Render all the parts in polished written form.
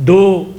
2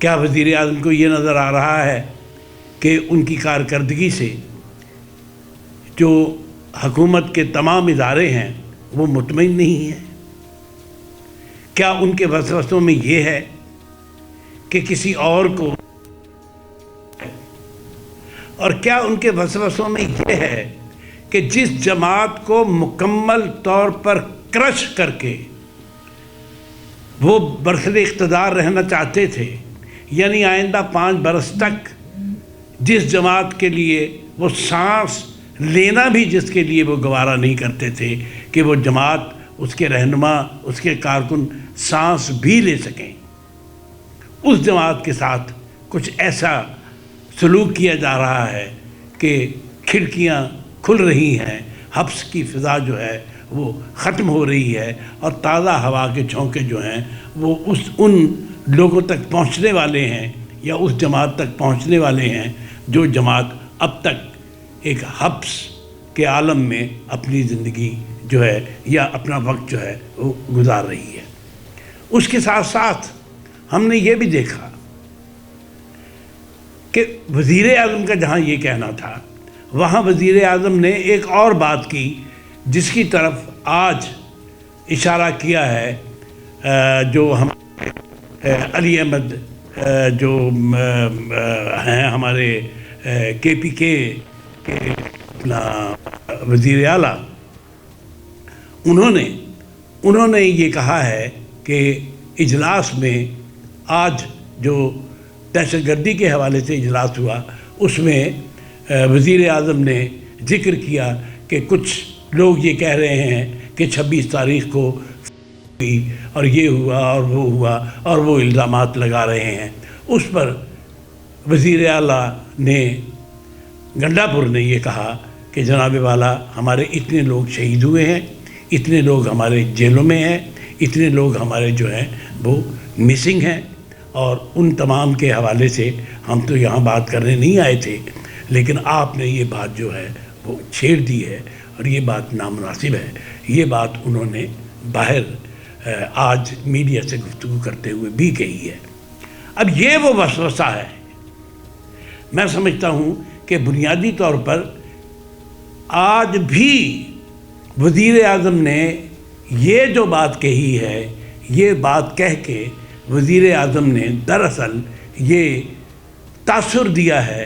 کیا وزیر اعظم کو یہ نظر آ رہا ہے کہ ان کی کارکردگی سے جو حکومت کے تمام ادارے ہیں وہ مطمئن نہیں ہیں؟ کیا ان کے وسوسوں میں یہ ہے کہ کسی اور کو، اور کیا ان کے وسوسوں میں یہ ہے کہ جس جماعت کو مکمل طور پر کرش کر کے وہ برسر اقتدار رہنا چاہتے تھے، یعنی آئندہ 5 برس تک جس جماعت کے لیے وہ سانس لینا بھی جس کے لیے وہ گوارا نہیں کرتے تھے کہ وہ جماعت، اس کے رہنما، اس کے کارکن سانس بھی لے سکیں، اس جماعت کے ساتھ کچھ ایسا سلوک کیا جا رہا ہے کہ کھڑکیاں کھل رہی ہیں، حبس کی فضا جو ہے وہ ختم ہو رہی ہے، اور تازہ ہوا کے جھونکے جو ہیں وہ ان لوگوں تک پہنچنے والے ہیں یا اس جماعت تک پہنچنے والے ہیں جو جماعت اب تک ایک حبس کے عالم میں اپنی زندگی جو ہے یا اپنا وقت جو ہے وہ گزار رہی ہے۔ اس کے ساتھ ساتھ ہم نے یہ بھی دیکھا کہ وزیر اعظم کا جہاں یہ کہنا تھا، وہاں وزیر اعظم نے ایک اور بات کی جس کی طرف آج اشارہ کیا ہے جو ہم علی احمد جو ہیں ہمارے کے پی کے وزیر اعلیٰ، انہوں نے یہ کہا ہے کہ اجلاس میں آج جو دہشت گردی کے حوالے سے اجلاس ہوا اس میں وزیر اعظم نے ذکر کیا کہ کچھ لوگ یہ کہہ رہے ہیں کہ 26 تاریخ کو اور یہ ہوا اور وہ ہوا اور وہ الزامات لگا رہے ہیں۔ اس پر وزیر اعلیٰ نے گنڈا پور نے یہ کہا کہ جناب والا، ہمارے اتنے لوگ شہید ہوئے ہیں، اتنے لوگ ہمارے جیلوں میں ہیں، اتنے لوگ ہمارے جو ہیں وہ مسنگ ہیں، اور ان تمام کے حوالے سے ہم تو یہاں بات کرنے نہیں آئے تھے، لیکن آپ نے یہ بات جو ہے وہ چھیڑ دی ہے اور یہ بات نامناسب ہے۔ یہ بات انہوں نے باہر آج میڈیا سے گفتگو کرتے ہوئے بھی کہی ہے۔ اب یہ وہ وسوسہ ہے، میں سمجھتا ہوں کہ بنیادی طور پر آج بھی وزیر اعظم نے یہ جو بات کہی ہے، یہ بات کہہ کے وزیر اعظم نے دراصل یہ تاثر دیا ہے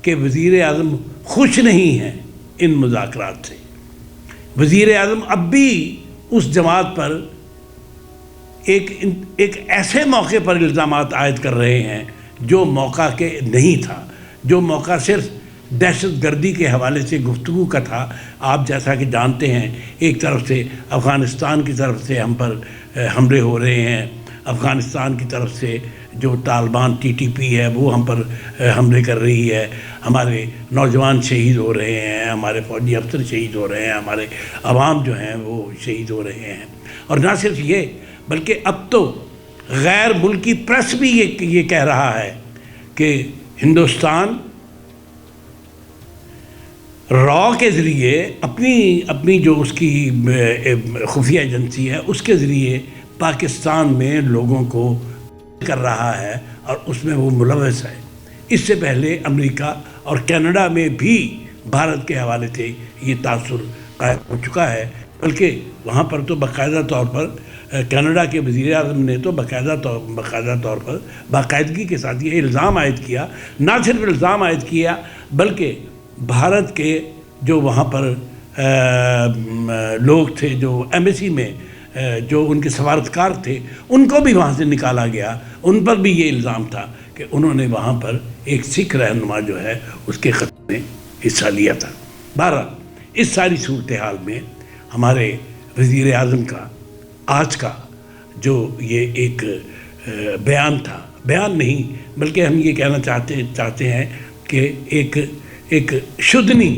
کہ وزیر اعظم خوش نہیں ہیں ان مذاکرات سے۔ وزیر اعظم اب بھی اس جماعت پر ایک ایسے موقع پر الزامات عائد کر رہے ہیں جو موقع کے نہیں تھا، جو موقع صرف دہشت گردی کے حوالے سے گفتگو کا تھا۔ آپ جیسا کہ جانتے ہیں، ایک طرف سے افغانستان کی طرف سے ہم پر حملے ہو رہے ہیں، افغانستان کی طرف سے جو طالبان ٹی ٹی پی ہے وہ ہم پر حملے کر رہی ہے، ہمارے نوجوان شہید ہو رہے ہیں، ہمارے فوجی افسر شہید ہو رہے ہیں، ہمارے عوام جو ہیں وہ شہید ہو رہے ہیں۔ اور نہ صرف یہ بلکہ اب تو غیر ملکی پریس بھی یہ کہہ رہا ہے کہ ہندوستان را کے ذریعے اپنی جو اس کی خفیہ ایجنسی ہے اس کے ذریعے پاکستان میں لوگوں کو کر رہا ہے اور اس میں وہ ملوث ہے۔ اس سے پہلے امریکہ اور کینیڈا میں بھی بھارت کے حوالے سے یہ تاثر قائم ہو چکا ہے، بلکہ وہاں پر تو باقاعدہ طور پر کینیڈا کے وزیر اعظم نے تو باقاعدہ طور پر باقاعدگی کے ساتھ یہ الزام عائد کیا، نہ صرف الزام عائد کیا بلکہ بھارت کے جو وہاں پر لوگ تھے، جو ایمبیسی میں جو ان کے سفارتکار تھے، ان کو بھی وہاں سے نکالا گیا۔ ان پر بھی یہ الزام تھا کہ انہوں نے وہاں پر ایک سکھ رہنما جو ہے اس کے قتل میں حصہ لیا تھا۔ بہرحال اس ساری صورتحال میں ہمارے وزیر اعظم کا آج کا جو یہ ایک بیان تھا، بیان نہیں بلکہ ہم یہ کہنا چاہتے ہیں کہ ایک شدنی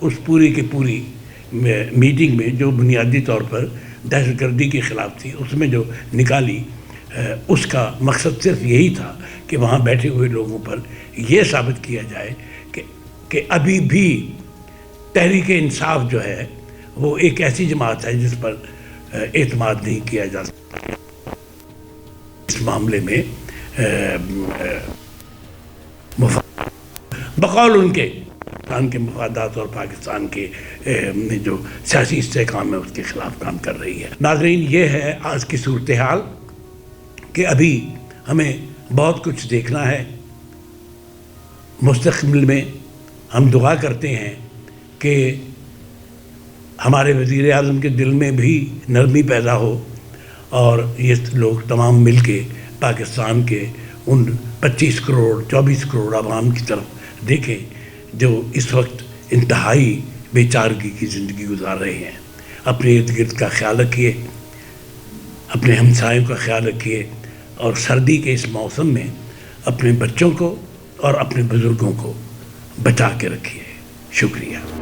اس پوری کی پوری میٹنگ میں جو بنیادی طور پر دہشت گردی کے خلاف تھی، اس میں جو نکالی، اس کا مقصد صرف یہی تھا کہ وہاں بیٹھے ہوئے لوگوں پر یہ ثابت کیا جائے کہ ابھی بھی تحریک انصاف جو ہے وہ ایک ایسی جماعت ہے جس پر اعتماد نہیں کیا جا سکتا۔ اس معاملے میں بقول ان کے مفادات اور پاکستان کے جو سیاسی استحکام ہے اس کے خلاف کام کر رہی ہے۔ ناظرین، یہ ہے آج کی صورتحال کہ ابھی ہمیں بہت کچھ دیکھنا ہے۔ مستقبل میں ہم دعا کرتے ہیں کہ ہمارے وزیر اعظم کے دل میں بھی نرمی پیدا ہو اور یہ لوگ تمام مل کے پاکستان کے ان 25 کروڑ 24 کروڑ عوام کی طرف دیکھیں جو اس وقت انتہائی بے چارگی کی زندگی گزار رہے ہیں۔ اپنے ارد گرد کا خیال رکھیے، اپنے ہمسایوں کا خیال رکھیے، اور سردی کے اس موسم میں اپنے بچوں کو اور اپنے بزرگوں کو بچا کے رکھیے۔ شکریہ۔